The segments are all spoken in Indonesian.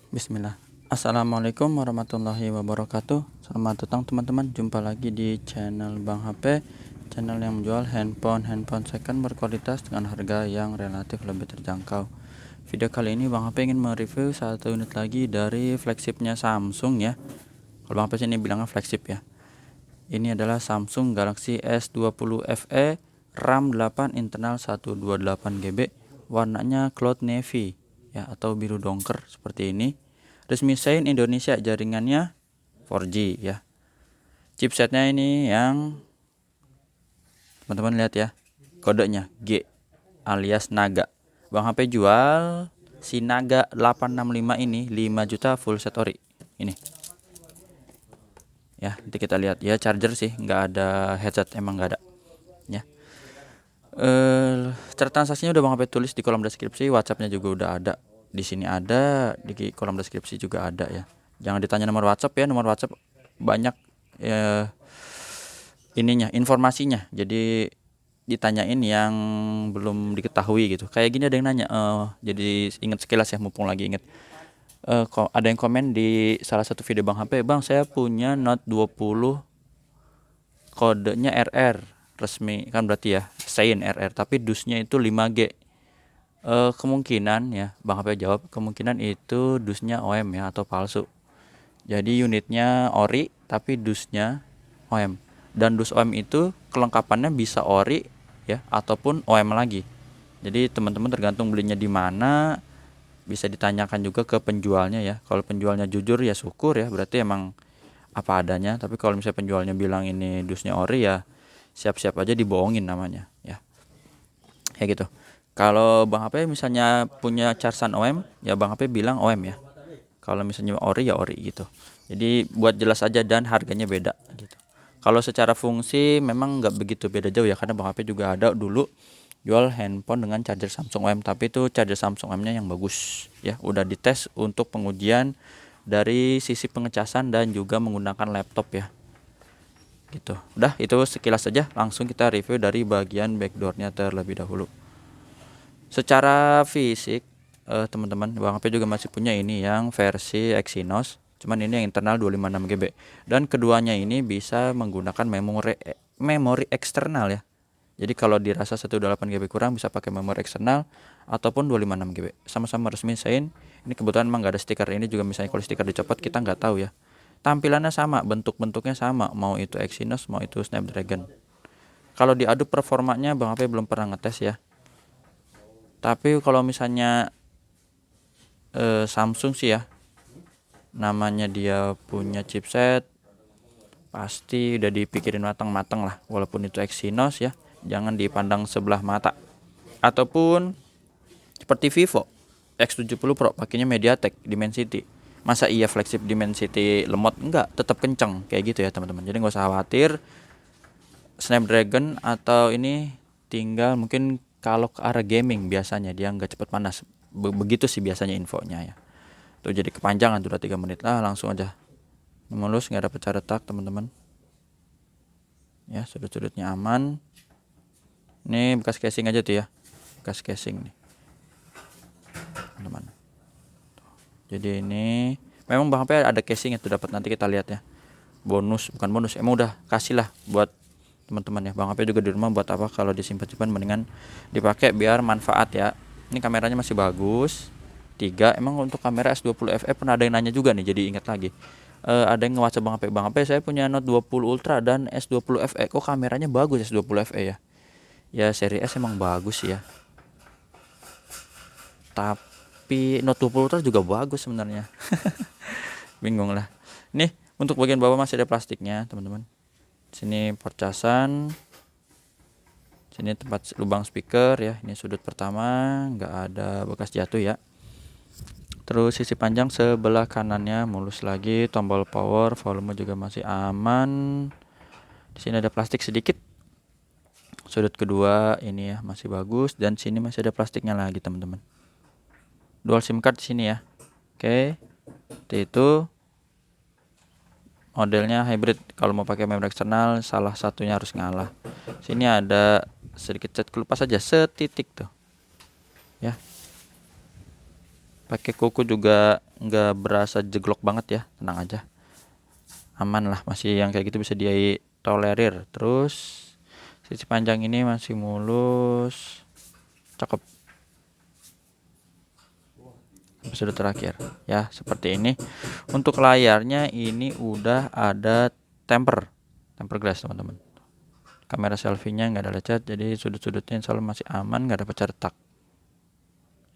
Bismillah. Assalamualaikum warahmatullahi wabarakatuh. Selamat datang teman-teman. Jumpa lagi di channel Bang HP, channel yang menjual handphone second berkualitas dengan harga yang relatif lebih terjangkau. Video kali ini Bang HP ingin mereview satu unit lagi dari flagshipnya Samsung ya. Kalau Bang HP sini bilangnya flagship ya. Ini adalah Samsung Galaxy S20 FE, RAM 8, internal 128 GB, warnanya cloud navy ya atau biru dongker seperti ini. Resmi sign Indonesia, jaringannya 4G ya. Chipsetnya ini yang teman-teman lihat ya, kodenya G alias Naga. Bang HP jual si Naga 865 ini 5 juta full set ori. Ini ya, nanti kita lihat ya, charger sih nggak ada, headset emang nggak ada ya. Cara transaksinya udah Bang HP tulis di kolom deskripsi, WhatsAppnya juga udah ada di sini, ada di kolom deskripsi juga ada ya. Jangan ditanya nomor WhatsApp ya, nomor WhatsApp banyak informasinya, jadi ditanyain yang belum diketahui gitu. Kayak gini ada yang nanya, jadi inget sekilas ya, mumpung lagi inget. Ada yang komen di salah satu video Bang HP, Bang saya punya Note 20 kodenya RR, resmi kan berarti ya, sign RR, tapi dusnya itu 5G. Kemungkinan ya, Bang HP jawab, kemungkinan itu dusnya OEM ya atau palsu. Jadi unitnya ori tapi dusnya OEM. Dan dus OEM itu kelengkapannya bisa ori ya ataupun OEM lagi. Jadi teman-teman tergantung belinya di mana, bisa ditanyakan juga ke penjualnya ya. Kalau penjualnya jujur ya syukur ya, berarti emang apa adanya. Tapi kalau misalnya penjualnya bilang ini dusnya ori ya, siap-siap aja dibohongin namanya ya. Kayak gitu. Kalau Bang HP misalnya punya chargean OEM, ya Bang HP bilang OEM ya. Kalau misalnya ori ya ori gitu. Jadi buat jelas aja, dan harganya beda gitu. Kalau secara fungsi memang nggak begitu beda jauh ya, karena Bang HP juga ada dulu jual handphone dengan charger Samsung OEM, tapi itu charger Samsung OEM-nya yang bagus ya. Udah dites untuk pengujian dari sisi pengecasan dan juga menggunakan laptop ya. Gitu. Udah, itu sekilas saja. Langsung kita review dari bagian backdoornya terlebih dahulu. Secara fisik teman-teman, Bang HP juga masih punya ini yang versi Exynos, cuman ini yang internal 256 GB, dan keduanya ini bisa menggunakan memori eksternal ya. Jadi kalau dirasa 128 GB kurang, bisa pakai memori eksternal ataupun 256 GB. Sama-sama resmi sign. Ini kebetulan emang gak ada stiker ini juga, misalnya kalau stiker dicopot kita nggak tahu ya. Tampilannya sama, bentuknya sama, mau itu Exynos mau itu Snapdragon. Kalau diadu performanya Bang HP belum pernah ngetes ya. Tapi kalau misalnya Samsung sih ya, namanya dia punya chipset pasti udah dipikirin matang-matang lah. Walaupun itu Exynos ya, jangan dipandang sebelah mata. Ataupun seperti Vivo X70 Pro pakainya MediaTek Dimensity. Masa iya flagship Dimensity lemot? Enggak, tetap kenceng kayak gitu ya teman-teman. Jadi nggak usah khawatir. Snapdragon atau ini tinggal mungkin kalau ke arah gaming biasanya dia nggak cepat panas. Begitu sih biasanya infonya ya. Tuh jadi kepanjangan tuh udah 3 menit lah, langsung aja mulus, nggak ada pecah retak teman-teman ya. Sudut-sudutnya aman. Ini bekas casing aja tuh ya, bekas casing nih teman-teman. Jadi ini memang Bang HP ada casing itu dapat, nanti kita lihat ya. Bonus, bukan bonus, emang udah kasih lah buat teman-teman ya. Bang HP juga di rumah buat apa kalau disimpan-simpan, mendingan dipakai biar manfaat ya. Ini kameranya masih bagus 3. Emang untuk kamera S20 FE pernah ada yang nanya juga nih, jadi ingat lagi. Ada yang nge-WhatsApp Bang HP, saya punya Note 20 Ultra dan S20 FE, kok kameranya bagus S20 FE ya. Ya seri S emang bagus ya, tapi Note 20 Ultra juga bagus sebenarnya. Bingung lah. Nih untuk bagian bawah masih ada plastiknya teman-teman. Sini percasan, sini tempat lubang speaker ya. Ini sudut pertama nggak ada bekas jatuh ya. Terus sisi panjang sebelah kanannya mulus lagi, tombol power, volume juga masih aman. Di sini ada plastik sedikit. Sudut kedua ini ya masih bagus, dan sini masih ada plastiknya lagi teman-teman. Dual SIM card di sini ya. Oke. Itu modelnya hybrid. Kalau mau pakai memori eksternal salah satunya harus ngalah. Sini ada sedikit cat kelupas saja setitik tuh. Ya. pakai kuku juga nggak berasa jeglok banget ya, tenang aja, aman lah, masih yang kayak gitu bisa ditolerir. Terus sisi panjang ini masih mulus, cakep. Episode terakhir ya seperti ini. Untuk layarnya ini udah ada temper glass teman-teman. Kamera selfie-nya nggak ada lecet, jadi sudut-sudutnya insya Allah masih aman, nggak ada pecah retak.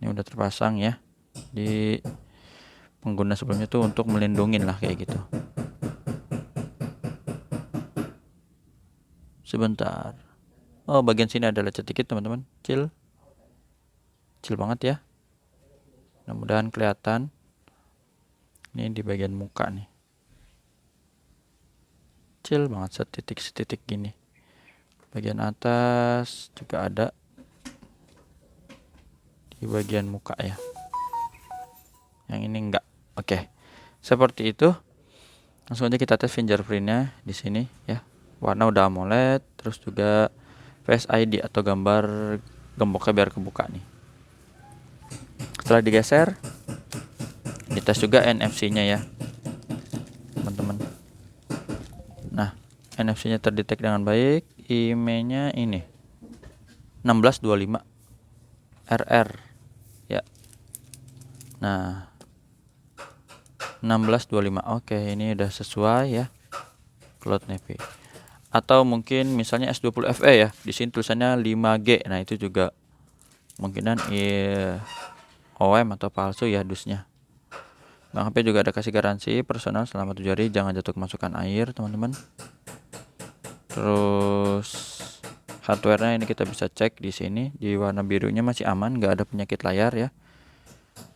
Ini udah terpasang ya di pengguna sebelumnya tuh untuk melindungi lah kayak gitu. Sebentar. Oh, bagian sini ada lecet dikit teman-teman, kecil banget ya. Mudah-mudahan kelihatan. Ini di bagian muka nih, kecil banget, setitik gini. Bagian atas juga ada di bagian muka ya. Yang ini enggak. Oke. Seperti itu. Langsung aja kita tes fingerprintnya di sini ya. Warna udah AMOLED, terus juga Face ID atau gambar gemboknya biar kebuka nih. Setelah digeser, dites juga NFC-nya ya, teman-teman. Nah, NFC-nya terdetek dengan baik. IMEI-nya ini 1625 RR ya. Nah, 1625. Oke, ini udah sesuai ya. Cloud Navy. Atau mungkin misalnya S20 FE ya. Di sini tulisannya 5G. Nah, itu juga kemungkinan OEM atau palsu ya dusnya. Bang HP juga ada kasih garansi personal selama 7 hari, jangan jatuh kemasukan air, teman-teman. Terus hardware-nya ini kita bisa cek di sini, di warna birunya masih aman, nggak ada penyakit layar ya.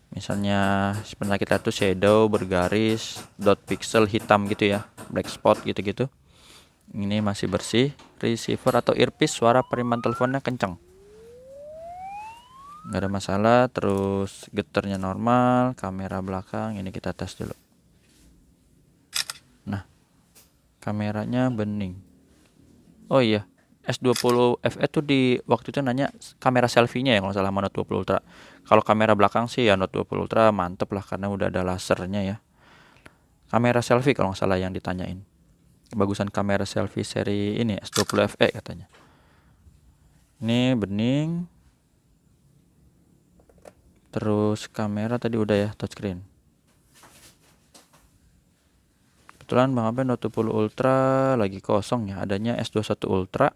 Misalnya penyakit layar itu shadow, bergaris, dot pixel hitam gitu ya, black spot gitu-gitu. Ini masih bersih. Receiver atau earpiece, suara perimpan teleponnya kencang, nggak ada masalah. Terus getarnya normal. Kamera belakang ini kita tes dulu. Nah, kameranya bening. Oh iya, S20 FE tuh di waktu itu nanya kamera selfie-nya ya kalau salah, Note 20 Ultra. Kalau kamera belakang sih ya Note 20 Ultra mantep lah karena udah ada lasernya ya. Kamera selfie kalau nggak salah yang ditanyain, kebagusan kamera selfie seri ini S20 FE katanya. Ini bening. Terus kamera tadi udah ya, touchscreen. Kebetulan Bang Abe Note 20 Ultra lagi kosong ya, adanya S21 Ultra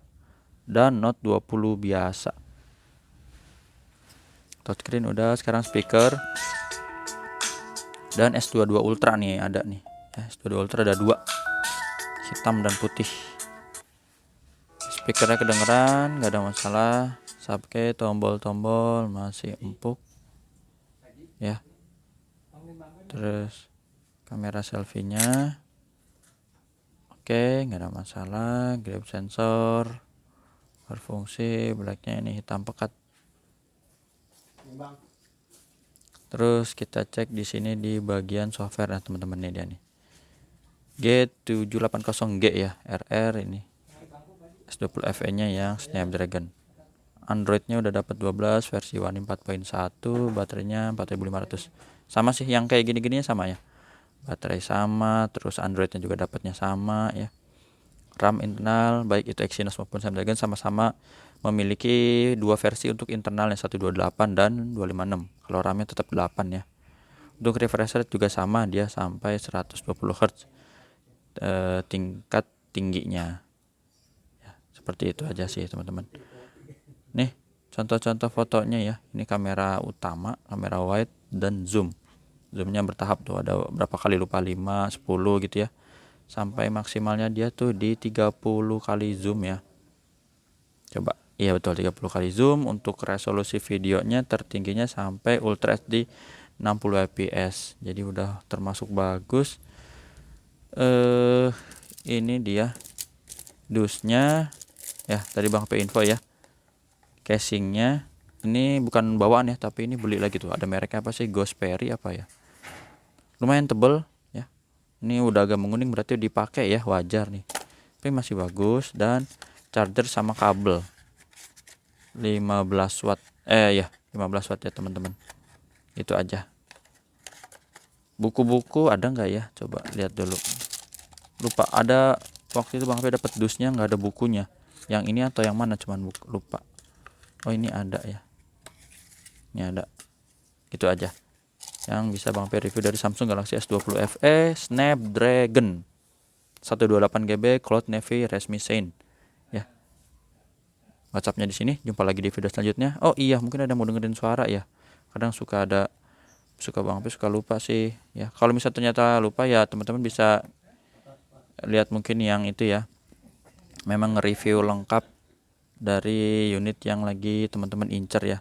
dan Note 20 biasa. Touchscreen udah, sekarang speaker. Dan S22 Ultra nih ada nih. S22 Ultra ada 2, hitam dan putih. Speakernya kedengeran, nggak ada masalah. Subke, tombol-tombol masih empuk ya. Terus kamera selfie-nya oke, nggak ada masalah. Grip sensor berfungsi, blacknya ini hitam pekat. Terus kita cek di sini di bagian software ya teman-teman, nih dia nih. G780G ya, RR ini. S20 FE-nya yang Snapdragon. Android-nya udah dapat 12, versi One 4.1, baterainya 4500. Sama sih yang kayak gini-gininya sama ya. Baterai sama, terus Android-nya juga dapatnya sama ya. RAM internal baik itu Exynos maupun Snapdragon sama-sama memiliki 2 versi untuk internalnya, 128 dan 256. Kalau RAM-nya tetap 8 ya. Untuk refresh rate juga sama, dia sampai 120 Hz tingkat tingginya. Ya, seperti itu aja sih teman-teman. Nih contoh-contoh fotonya ya. Ini kamera utama, kamera wide dan zoom. Zoomnya bertahap tuh, ada berapa kali lupa, 5, 10 gitu ya. Sampai maksimalnya dia tuh di 30 kali zoom ya. Coba, iya betul 30 kali zoom. Untuk resolusi videonya tertingginya sampai Ultra HD 60 fps. Jadi udah termasuk bagus. Ini dia dusnya ya, tadi Bang P info ya. Casingnya ini bukan bawaan ya, tapi ini beli lagi tuh. Ada mereknya apa sih? Ghostberry apa ya? Lumayan tebel ya. Ini udah agak menguning, berarti dipakai ya, wajar nih. Tapi masih bagus. Dan charger sama kabel 15 watt. Ya 15 watt ya teman-teman. Itu aja. Buku-buku ada nggak ya, coba lihat dulu. Lupa, ada waktu itu Bang HP dapat dusnya nggak ada bukunya, yang ini atau yang mana, cuman buku lupa. Oh ini ada ya, ini ada. Gitu aja yang bisa Bang P review dari Samsung Galaxy S20 FE Snapdragon 128GB Cloud Navy Resmi Sein ya. WhatsAppnya di sini. Jumpa lagi di video selanjutnya. Oh iya, mungkin ada yang mau dengerin suara ya, kadang suka Bang P suka lupa sih ya. Kalau misalnya ternyata lupa ya, teman-teman bisa lihat mungkin yang itu ya, memang review lengkap dari unit yang lagi teman-teman incer ya.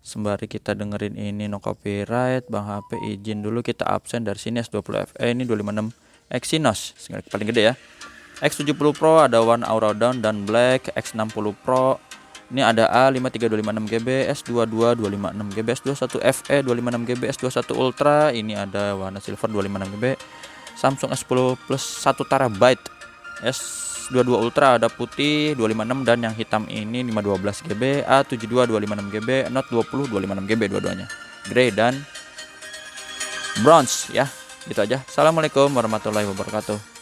Sembari kita dengerin ini no copyright, Bang HP izin dulu kita absen dari sini. S20 FE ini 256 Exynos paling gede ya. X70 Pro ada One Aura Down dan Black. X60 Pro ini ada A53256GB, S22 256GB, S21 FE 256GB, S21 Ultra ini ada warna silver 256GB. Samsung S10 Plus 1TB, S22 Ultra ada putih 256 dan yang hitam ini 512GB, A72 256GB, Note 20 256GB dua-duanya. Grey dan bronze ya. Gitu aja. Assalamualaikum warahmatullahi wabarakatuh.